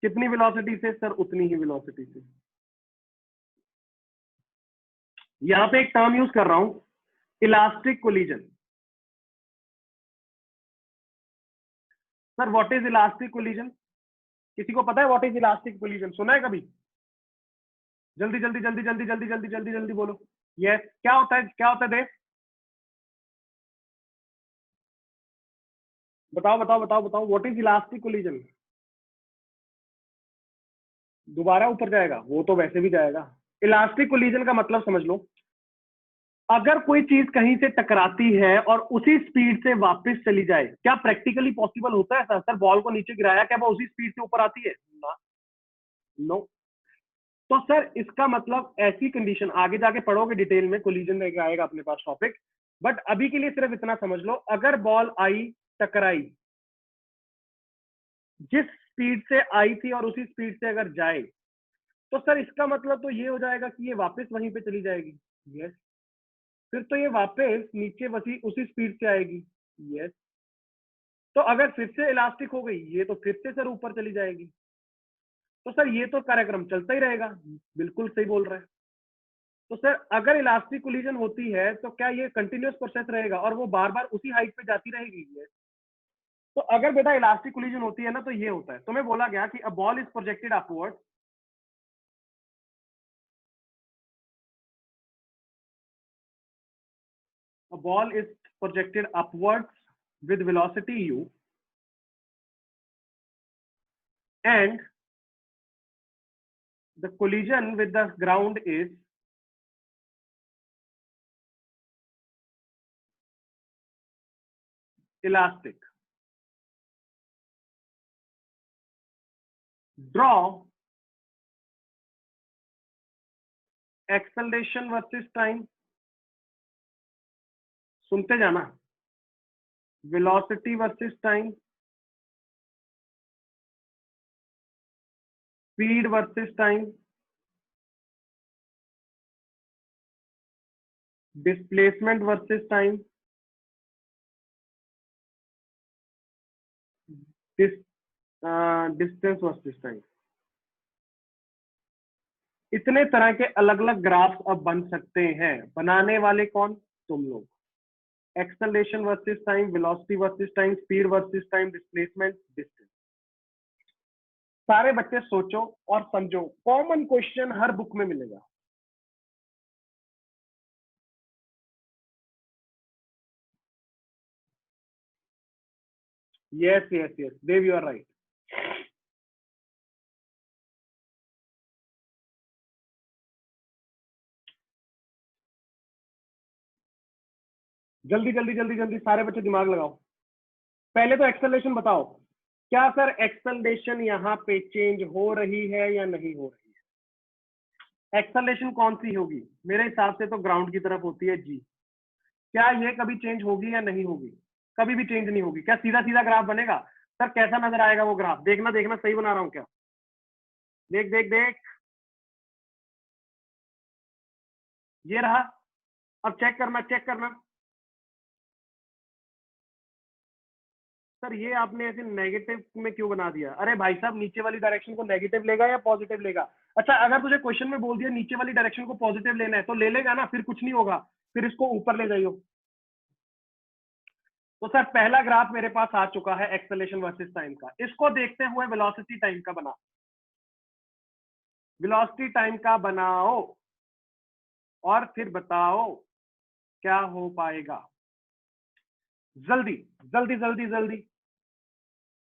Speaker 1: कितनी वेलोसिटी से? सर उतनी ही वेलोसिटी से। यहाँ पे एक टर्म यूज कर रहा हूं, elastic collision. Sir what is elastic collision? किसी को पता है व्हाट इज इलास्टिक कोलिजन? सुना है कभी? जल्दी जल्दी जल्दी जल्दी जल्दी जल्दी जल्दी जल्दी बोलो। यस, क्या होता है, क्या होता है देव? बताओ बताओ बताओ बताओ, व्हाट इज इलास्टिक कोलिजन? दोबारा ऊपर जाएगा? वो तो वैसे भी जाएगा। इलास्टिक कोलिजन का मतलब समझ लो, अगर कोई चीज कहीं से टकराती है और उसी स्पीड से वापस चली जाए, क्या प्रैक्टिकली पॉसिबल होता है? सर बॉल को नीचे गिराया, क्या वो उसी स्पीड से ऊपर आती है? ना, नो। तो सर इसका मतलब ऐसी कंडीशन आगे जाके पढ़ोगे डिटेल में, कोलिजन लेके आएगा अपने पास टॉपिक, बट अभी के लिए सिर्फ इतना समझ लो, अगर बॉल आई, टकराई, जिस स्पीड से आई थी और उसी स्पीड से अगर जाए, तो सर इसका मतलब तो ये हो जाएगा कि ये वापस वहीं पे चली जाएगी। यस। फिर तो ये वापस नीचे वसी उसी स्पीड से आएगी। यस। तो अगर फिर से इलास्टिक हो गई ये, तो फिर से सर ऊपर चली जाएगी। तो सर ये तो कार्यक्रम चलता ही रहेगा। बिल्कुल सही बोल रहे हैं। तो सर अगर इलास्टिक कोलिजन होती है तो क्या ये कंटिन्यूअस प्रोसेस रहेगा और वो बार बार उसी हाइट पे जाती रहेगी? ये तो अगर बेटा इलास्टिक कोलिजन होती है ना तो ये होता है, तुम्हें बोला गया कि a ball is projected upward, a ball is projected upwards with velocity u and the collision with the ground is elastic. Draw acceleration versus time, सुनते जाना, velocity versus time, speed versus time, displacement versus time, distance versus time. इतने तरह के अलग अलग ग्राफ्स अब बन सकते हैं, बनाने वाले कौन? तुम लोग। Acceleration versus time, velocity versus time, speed versus time, displacement, distance. सारे बच्चे सोचो और समझो, कॉमन क्वेश्चन हर बुक में मिलेगा। Yes yes yes Dev, you are right. जल्दी जल्दी जल्दी जल्दी सारे बच्चे दिमाग लगाओ। पहले तो एक्सेलरेशन बताओ, क्या सर एक्सेलरेशन यहाँ पे चेंज हो रही है या नहीं हो रही है? एक्सेलरेशन कौन सी होगी? मेरे हिसाब से तो ग्राउंड की तरफ होती है जी। क्या ये कभी चेंज होगी या नहीं होगी? कभी भी चेंज नहीं होगी। क्या सीधा सीधा ग्राफ बनेगा? सर कैसा नजर आएगा वो ग्राफ? देखना देखना सही बना रहा हूं क्या? देख देख देख, ये रहा। अब चेक करना चेक करना। सर ये आपने ऐसे नेगेटिव में क्यों बना दिया? अरे भाई साहब, नीचे वाली डायरेक्शन को नेगेटिव लेगा या पॉजिटिव लेगा? अच्छा, अगर तुझे क्वेश्चन में बोल दिया नीचे वाली डायरेक्शन को पॉजिटिव लेना है तो ले लेगा ना, फिर कुछ नहीं होगा, फिर इसको ऊपर ले जाइयो। तो सर पहला ग्राफ मेरे पास आ चुका है एक्सेलरेशन वर्सेस टाइम का। इसको देखते हुए वेलोसिटी टाइम का बना, वेलोसिटी टाइम का बनाओ और फिर बताओ क्या हो पाएगा। जल्दी जल्दी जल्दी जल्दी।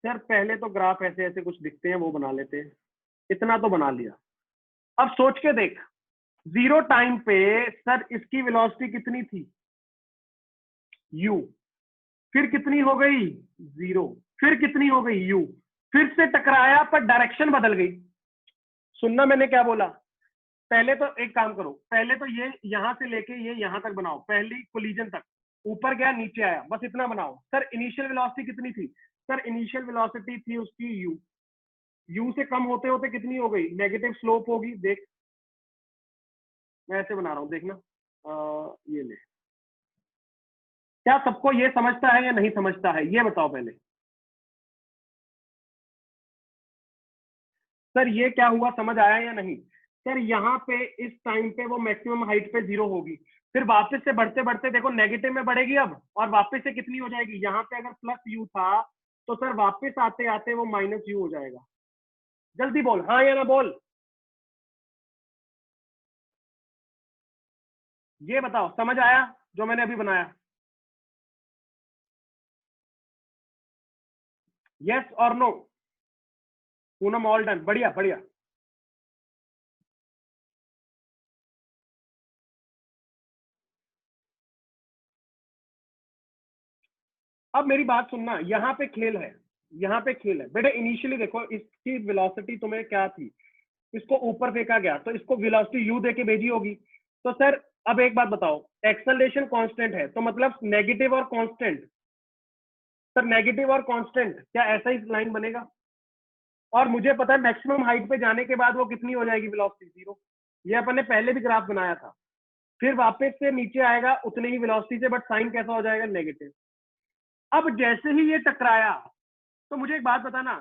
Speaker 1: सर पहले तो ग्राफ ऐसे ऐसे कुछ दिखते हैं वो बना लेते हैं, इतना तो बना लिया। अब सोच के देख, जीरो टाइम पे सर इसकी वेलोसिटी कितनी थी? u। फिर कितनी हो गई? जीरो। फिर कितनी हो गई? u। फिर से टकराया पर डायरेक्शन बदल गई। सुनना मैंने क्या बोला? पहले तो एक काम करो, पहले तो ये यहां से लेके ये यहां तक बनाओ, पहली कोलिजन तक, ऊपर गया नीचे आया, बस इतना बनाओ। सर इनिशियल वेलोसिटी कितनी थी? सर इनिशियल वेलोसिटी थी उसकी u। u से कम होते होते कितनी हो गई? नेगेटिव स्लोप होगी। देख मैं ऐसे बना रहा हूं, देखना। ये ले। क्या सबको ये समझता है या नहीं समझता है, ये बताओ पहले। सर ये क्या हुआ, समझ आया या नहीं? सर यहाँ पे इस टाइम पे वो मैक्सिमम हाइट पे जीरो होगी, फिर वापस से बढ़ते बढ़ते देखो नेगेटिव में बढ़ेगी अब, और वापस से कितनी हो जाएगी? यहाँ पे अगर प्लस यू था तो सर वापस आते आते वो माइनस यू हो जाएगा। जल्दी बोल, हाँ या ना बोल। ये बताओ समझ आया जो मैंने अभी बनाया? यस और नो? पूनम ऑल डन, बढ़िया बढ़िया। अब मेरी बात सुनना, यहाँ पे खेल है, यहाँ पे खेल है बेटे। इनिशियली देखो इसकी वेलोसिटी तुम्हें क्या थी, इसको ऊपर फेंका गया तो इसको वेलोसिटी u देके भेजी होगी। तो सर अब एक बात बताओ, एक्सेलरेशन कांस्टेंट है तो मतलब नेगेटिव और कांस्टेंट। सर नेगेटिव और कांस्टेंट, क्या ऐसा ही लाइन बनेगा? और मुझे पता है मैक्सिमम हाइट पे जाने के बाद वो कितनी हो जाएगी वेलोसिटी? जीरो। ये अपन ने पहले भी ग्राफ बनाया था। फिर वापस से नीचे आएगा उतनी ही वेलोसिटी से, बट साइन कैसा हो जाएगा? नेगेटिव। अब जैसे ही ये टकराया, तो मुझे एक बात बताना,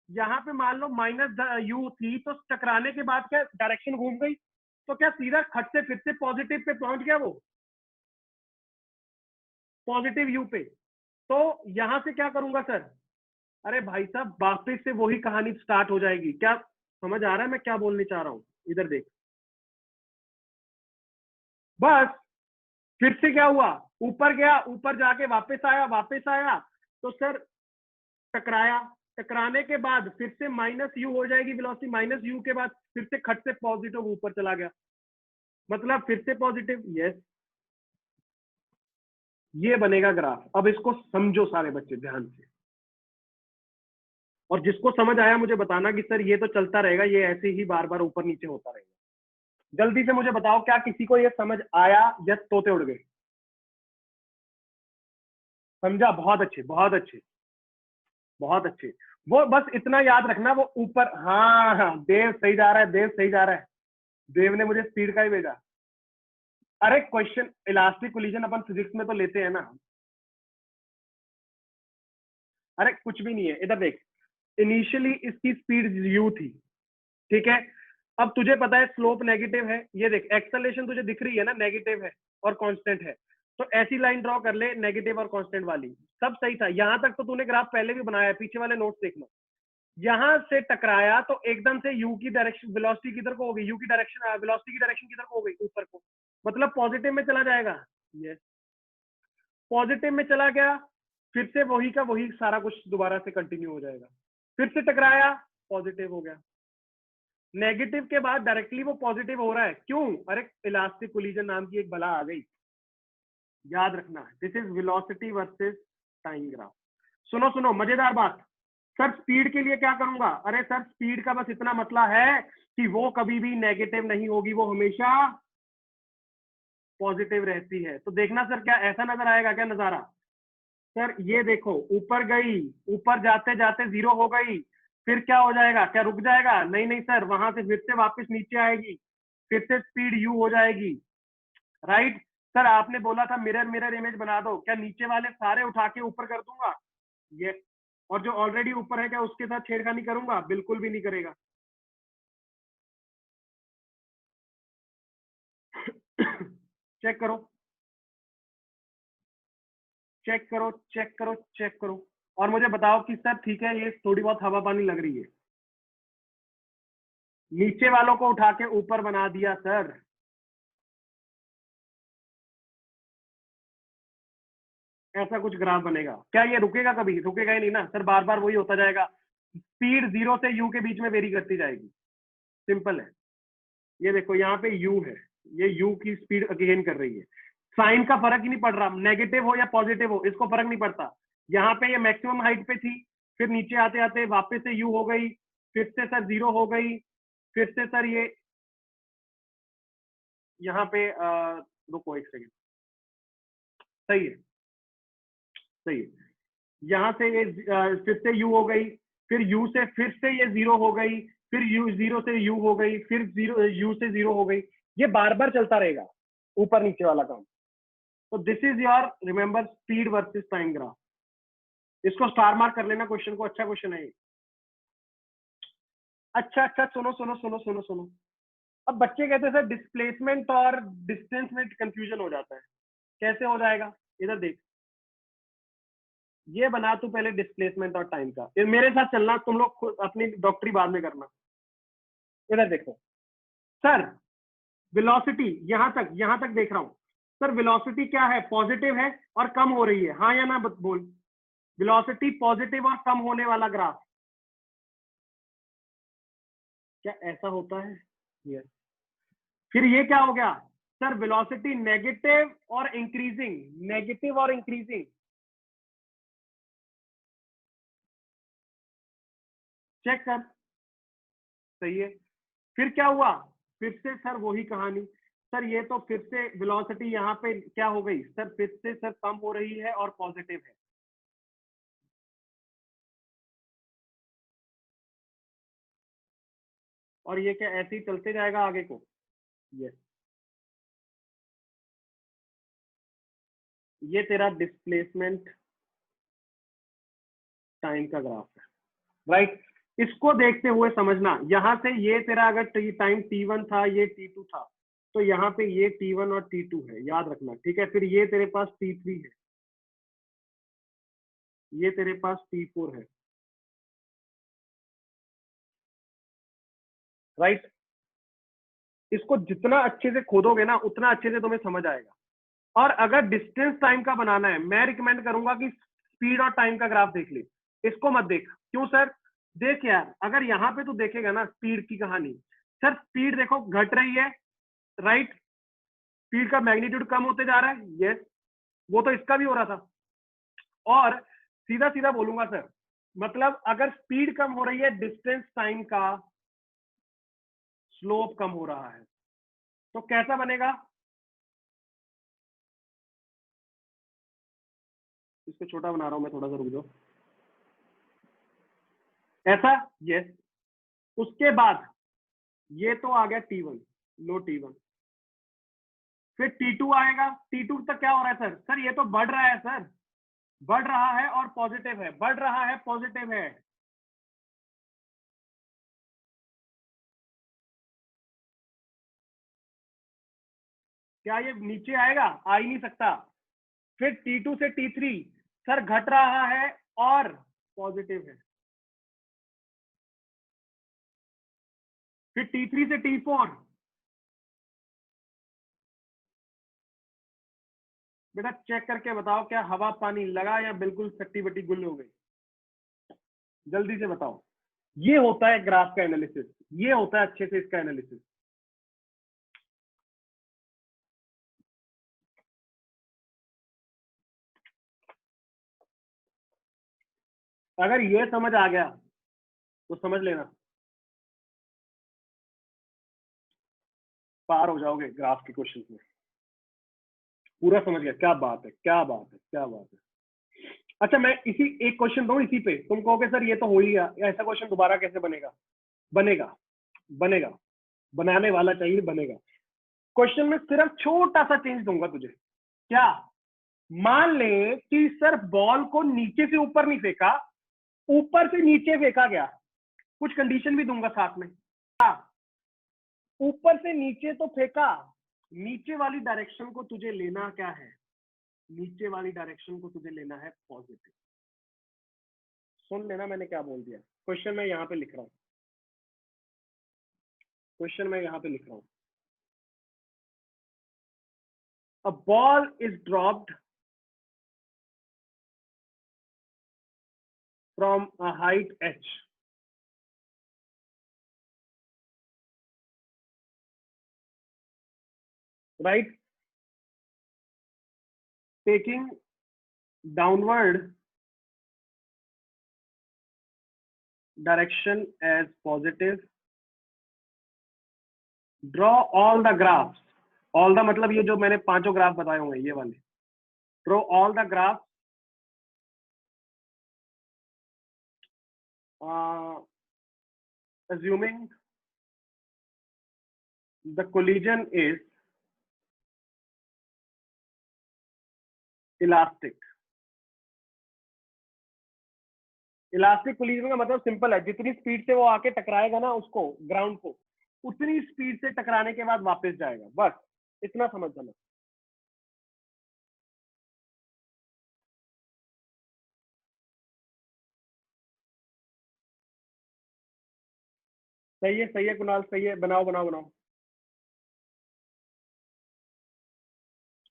Speaker 1: यहाँ पे मान लो माइनस यू थी तो टकराने के बाद क्या डायरेक्शन घूम गई? तो क्या सीधा खट से फिर से पॉजिटिव पे पहुंच गया वो, पॉजिटिव यू पे? तो यहां से क्या करूंगा सर? अरे भाई साहब वापस से वही कहानी स्टार्ट हो जाएगी। क्या समझ आ रहा है मैं क्या बोलने चाह रहा हूँ? इधर देख, बस फिर से क्या हुआ, ऊपर गया, ऊपर जाके वापस आया तो सर टकराया, टकराने के बाद फिर से माइनस यू हो जाएगी वेलोसिटी, माइनस यू के बाद फिर से खट से पॉजिटिव ऊपर चला गया, मतलब फिर से पॉजिटिव। यस, ये बनेगा ग्राफ। अब इसको समझो सारे बच्चे ध्यान से, और जिसको समझ आया मुझे बताना कि सर ये तो चलता रहेगा, ये ऐसे ही बार बार ऊपर नीचे होता रहेगा। जल्दी से मुझे बताओ, क्या किसी को ये समझ आया या तोते उड़ गए? समझा? बहुत अच्छे, बहुत अच्छे, बहुत अच्छे। वो बस इतना याद रखना, वो ऊपर, हाँ हाँ, देव सही जा रहा है, देव सही जा रहा है। देव ने मुझे स्पीड का ही भेजा। अरे क्वेश्चन इलास्टिक कोलिजन अपन फिजिक्स में तो लेते हैं ना। अरे कुछ भी नहीं है, इधर देख, इनिशियली इसकी स्पीड यू थी, ठीक है। अब तुझे पता है स्लोप नेगेटिव है, ये देख एक्सेलरेशन तुझे दिख रही है ना, नेगेटिव है और कांस्टेंट है। तो ऐसी लाइन ड्रॉ कर ले नेगेटिव और कांस्टेंट वाली। सब सही था, यहां तक तो तूने ग्राफ पहले भी बनाया है, पीछे वाले नोट्स देखना। यहां से टकराया तो एकदम से यू की डायरेक्शन, वेलोसिटी किधर को हो गई, यू की डायरेक्शन, वेलोसिटी की डायरेक्शन किधर को हो गई, ऊपर को, मतलब पॉजिटिव में चला जाएगा। यस, पॉजिटिव में चला गया, फिर से वही का वही सारा कुछ दोबारा से कंटिन्यू हो जाएगा। फिर से टकराया, पॉजिटिव हो गया। नेगेटिव के बाद डायरेक्टली वो पॉजिटिव हो रहा है, क्यों? अरे इलास्टिक कोलिजन नाम की एक बला आ गई, याद रखना। This is velocity versus time graph. सुनो सुनो, मजेदार बात। सर स्पीड के लिए क्या करूंगा? अरे सर स्पीड का बस इतना मतला है कि वो कभी भी नेगेटिव नहीं होगी, वो हमेशा पॉजिटिव रहती है। तो देखना सर, क्या ऐसा नजर आएगा क्या नजारा? सर ये देखो, ऊपर गई, ऊपर जाते जाते जीरो हो गई, फिर क्या हो जाएगा? क्या रुक जाएगा? नहीं नहीं सर, वहां से फिर से वापस नीचे आएगी, फिर से स्पीड यू हो जाएगी। राइट सर, आपने बोला था मिरर मिरर इमेज बना दो, क्या नीचे वाले सारे उठा के ऊपर कर दूंगा? ये, और जो ऑलरेडी ऊपर है क्या उसके साथ छेड़खानी करूंगा? बिल्कुल भी नहीं करेगा। चेक करो, चेक करो, चेक करो, चेक करो, और मुझे बताओ कि सर ठीक है, ये थोड़ी बहुत हवा पानी लग रही है, नीचे वालों को उठा के ऊपर बना दिया सर। ऐसा कुछ ग्राफ बनेगा क्या? ये रुकेगा? कभी रुकेगा ही नहीं ना सर, बार बार वही होता जाएगा। स्पीड जीरो से यू के बीच में वेरी करती जाएगी, सिंपल है। ये देखो यहाँ पे यू है, ये यू की स्पीड गेन कर रही है, साइन का फर्क ही नहीं पड़ रहा, नेगेटिव हो या पॉजिटिव हो इसको फर्क नहीं पड़ता। यहाँ पे ये मैक्सिमम हाइट पे थी, फिर नीचे आते आते वापस से यू हो गई, फिर से सर जीरो हो गई, फिर से सर ये यहाँ पे रुको एक सेकेंड, सही है, सही है। यहाँ से ये फिर से यू हो गई, फिर यू से फिर से ये जीरो हो गई, फिर यू जीरो से यू हो गई, फिर जीरो यू से जीरो हो गई। ये बार बार चलता रहेगा, ऊपर नीचे वाला काम। तो this is your, remember, speed versus time graph. इसको स्टार मार्क कर लेना क्वेश्चन को, अच्छा क्वेश्चन है ये। अच्छा अच्छा, सुनो सुनो सुनो सुनो सुनो। अब बच्चे कहते हैं सर डिस्प्लेसमेंट और डिस्टेंस में कंफ्यूजन हो जाता है, कैसे हो जाएगा? इधर देख, ये बना तू पहले डिस्प्लेसमेंट और टाइम का, ये मेरे साथ चलना, तुम लोग अपनी डॉक्टरी बाद में करना। इधर देखो सर, वेलोसिटी यहां तक देख रहा हूं सर, वेलोसिटी क्या है? पॉजिटिव है और कम हो रही है, हाँ या ना बोल। वेलोसिटी पॉजिटिव और कम होने वाला ग्राफ, क्या ऐसा होता है? यस। फिर ये क्या हो गया सर? वेलोसिटी नेगेटिव और इंक्रीजिंग, नेगेटिव और इंक्रीजिंग, चेक कर, सही है। फिर क्या हुआ? फिर से सर वही कहानी, सर ये तो फिर से वेलोसिटी यहाँ पे क्या हो गई सर? फिर से सर कम हो रही है और पॉजिटिव है। और ये क्या ऐसे ही चलते जाएगा आगे को? यस, ये तेरा डिस्प्लेसमेंट टाइम का ग्राफ है, राइट। इसको देखते हुए समझना, यहां से ये तेरा अगर टाइम t1 था, ये t2 था, तो यहाँ पे ये t1 और t2 है, याद रखना, ठीक है। फिर ये तेरे पास t3 है, ये तेरे पास t4 है, राइट। इसको जितना अच्छे से खोदोगे ना उतना अच्छे से तुम्हें समझ आएगा। और अगर डिस्टेंस टाइम का बनाना है, मैं रिकमेंड करूंगा कि स्पीड और टाइम का ग्राफ देख ले, इसको मत देख। क्यों सर? देख यार, अगर यहाँ पे तू देखेगा ना स्पीड की कहानी, सर स्पीड देखो घट रही है, राइट, स्पीड का मैग्नीट्यूड कम होते जा रहा है, यस, वो तो इसका भी हो रहा था। और सीधा सीधा बोलूंगा सर, मतलब अगर स्पीड कम हो रही है, डिस्टेंस टाइम का स्लोप कम हो रहा है, तो कैसा बनेगा? इसको छोटा बना रहा हूं मैं, थोड़ा सा रुक जाओ। ऐसा, यस। उसके बाद ये तो आ गया T1, लो T1, फिर T2 आएगा। T2 तक क्या हो रहा है सर? सर ये तो बढ़ रहा है सर, बढ़ रहा है और पॉजिटिव है, बढ़ रहा है पॉजिटिव है। क्या ये नीचे आएगा? आ ही नहीं सकता। फिर T2 से T3, सर घट रहा है और पॉजिटिव है। फिर T3 से T4, बेटा चेक करके बताओ क्या हवा पानी लगा या बिल्कुल सट्टी बट्टी गुल हो गई? जल्दी से बताओ। ये होता है ग्राफ का एनालिसिस, ये होता है अच्छे से इसका एनालिसिस। अगर ये समझ आ गया तो समझ लेना पार हो जाओगे ग्राफ के क्वेश्चन में। पूरा समझ गया? क्या बात है, क्या बात है, क्या बात है। अच्छा मैं इसी एक क्वेश्चन दूं इसी पे, तुम कहोगे सर ये तो हो ही गया, ऐसा क्वेश्चन दोबारा कैसे बनेगा? बनेगा, बनेगा, बनाने वाला चाहिए, बनेगा। क्वेश्चन में सिर्फ छोटा सा चेंज दूंगा तुझे। क्या? मान ले कि सर बॉल को नीचे से ऊपर नहीं फेंका, ऊपर से नीचे फेंका गया, कुछ कंडीशन भी दूंगा साथ में। हाँ, ऊपर से नीचे तो फेंका, नीचे वाली डायरेक्शन को तुझे लेना क्या है? नीचे वाली डायरेक्शन को तुझे लेना है पॉजिटिव। सुन लेना मैंने क्या बोल दिया। क्वेश्चन मैं यहाँ पे लिख रहा हूँ, क्वेश्चन मैं यहाँ पे लिख रहा हूँ। A ball is dropped from a height h. Right? Taking downward direction as positive. Draw all the graphs. All the मतलब ये जो मैंने पांचों ग्राफ बताए होंगे ये वाले। Draw all the graphs assuming the collision is elastic. Elastic collision का मतलब सिंपल है, जितनी स्पीड से वो आके टकराएगा ना उसको, ग्राउंड को, उतनी स्पीड से टकराने के बाद वापस जाएगा, बस इतना समझ जाना। सही है कुणाल, सही है, बनाओ बनाओ बनाओ।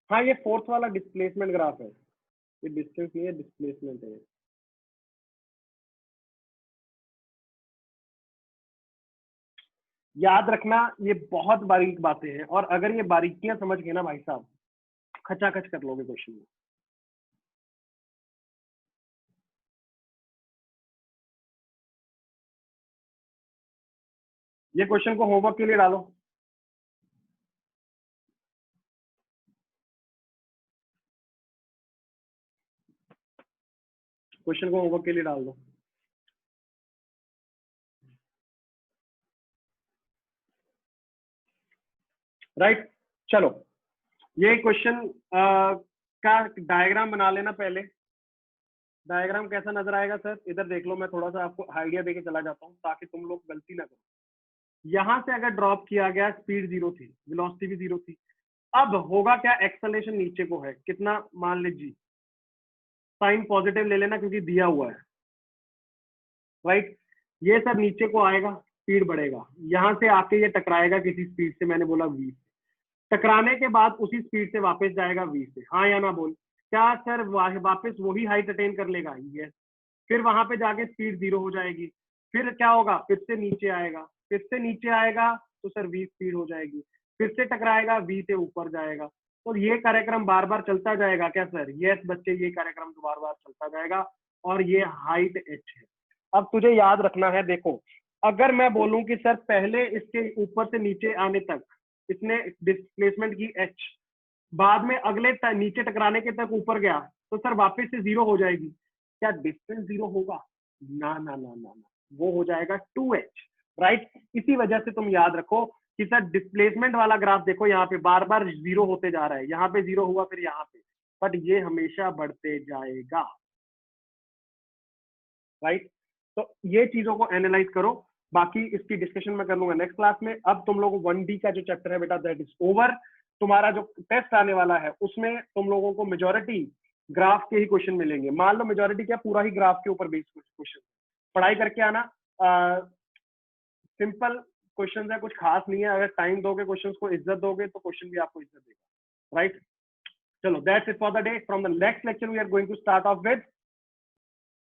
Speaker 1: हाँ ये फोर्थ वाला डिस्प्लेसमेंट ग्राफ है, ये डिस्टेंस नहीं है, डिस्प्लेसमेंट है। याद रखना ये बहुत बारीक बातें हैं, और अगर ये बारीकियां समझ गए ना भाई साहब, खचाखच कर लोगे क्वेश्चन में। ये क्वेश्चन को होमवर्क के लिए डालो। क्वेश्चन को होमवर्क के लिए डाल दो। राइट, चलो ये क्वेश्चन का डायग्राम बना लेना पहले। डायग्राम कैसा नजर आएगा सर? इधर देख लो, मैं थोड़ा सा आपको आइडिया देके चला जाता हूँ ताकि तुम लोग गलती ना करो। यहां से अगर ड्रॉप किया गया, स्पीड जीरो थी, वेलोसिटी भी जीरो थी, अब होगा क्या? एक्सेलरेशन नीचे को है, कितना? मान ले जी, साइन पॉजिटिव ले लेना क्योंकि दिया हुआ है, राइट। ये सब नीचे को आएगा, स्पीड बढ़ेगा, यहाँ से आके ये टकराएगा किसी स्पीड से, मैंने बोला v से, टकराने के बाद उसी स्पीड से वापस जाएगा v से, हाँ या ना बोल, क्या सर वापस वही हाइट अटेन कर लेगा? यस। फिर वहां पे जाके स्पीड 0 हो जाएगी, फिर क्या होगा, फिर से नीचे आएगा, फिर से नीचे आएगा तो सर v स्पीड हो जाएगी, फिर से टकराएगा v से ऊपर जाएगा, तो ये कार्यक्रम बार बार चलता जाएगा क्या सर? यस बच्चे, ये कार्यक्रम तो बार बार चलता जाएगा, और ये हाइट h है। अब तुझे याद रखना है, देखो अगर मैं बोलूं कि सर पहले इसके ऊपर से नीचे आने तक इसने डिस्प्लेसमेंट की h, बाद में अगले नीचे टकराने के तक ऊपर गया, तो सर वापस से 0 हो जाएगी, क्या डिस्टेंस 0 होगा? ना ना ना ना ना, वो हो जाएगा 2h, राइट। इसी वजह से तुम याद रखो कि सर डिस्प्लेसमेंट वाला ग्राफ देखो, यहाँ पे बार बार 0 होते जा रहा है, यहाँ पे 0 हुआ, फिर यहाँ पे, बट ये हमेशा बढ़ते जाएगा, राइट। तो ये चीजों को एनालाइज करो, बाकी इसकी डिस्कशन मैं कर लूंगा नेक्स्ट क्लास में। अब तुम लोगों को 1D का जो चैप्टर है बेटा, दैट इज ओवर। तुम्हारा जो टेस्ट आने वाला है उसमें तुम लोगों को मेजोरिटी ग्राफ के ही क्वेश्चन मिलेंगे, मान लो मेजोरिटी क्या, पूरा ही ग्राफ के ऊपर बेस्ड क्वेश्चन, पढ़ाई करके आना, सिंपल क्वेश्चन है, कुछ खास नहीं है, अगर टाइम दोगे क्वेश्चन को, इज्जत दोगे तो क्वेश्चन भी आपको इज्जत देगा, राइट। चलो that's it for the day, from the next lecture we are going to start off with